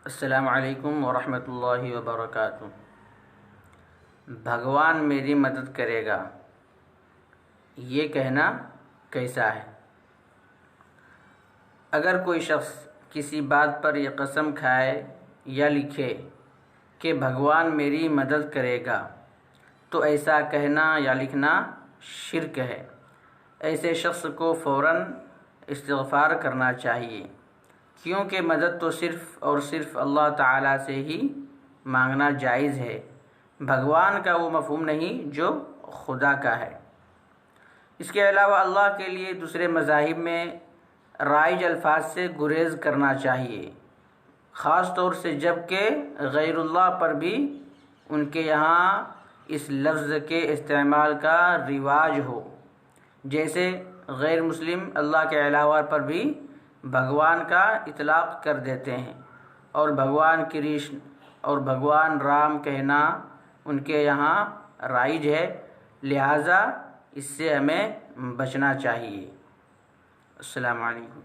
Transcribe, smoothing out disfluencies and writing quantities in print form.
السلام علیکم ورحمۃ اللہ وبرکاتہ۔ بھگوان میری مدد کرے گا، یہ کہنا کیسا ہے؟ اگر کوئی شخص کسی بات پر یہ قسم کھائے یا لکھے کہ بھگوان میری مدد کرے گا تو ایسا کہنا یا لکھنا شرک ہے۔ ایسے شخص کو فوراً استغفار کرنا چاہیے، کیونکہ مدد تو صرف اور صرف اللہ تعالیٰ سے ہی مانگنا جائز ہے، بھگوان کا وہ مفہوم نہیں جو خدا کا ہے۔ اس کے علاوہ اللہ کے لیے دوسرے مذاہب میں رائج الفاظ سے گریز کرنا چاہیے، خاص طور سے جب کہ غیر اللہ پر بھی ان کے یہاں اس لفظ کے استعمال کا رواج ہو، جیسے غیر مسلم اللہ کے علاوہ پر بھی بھگوان کا اطلاق کر دیتے ہیں، اور بھگوان کرشن اور بھگوان رام کہنا ان کے یہاں رائج ہے، لہٰذا اس سے ہمیں بچنا چاہیے۔ السلام علیکم۔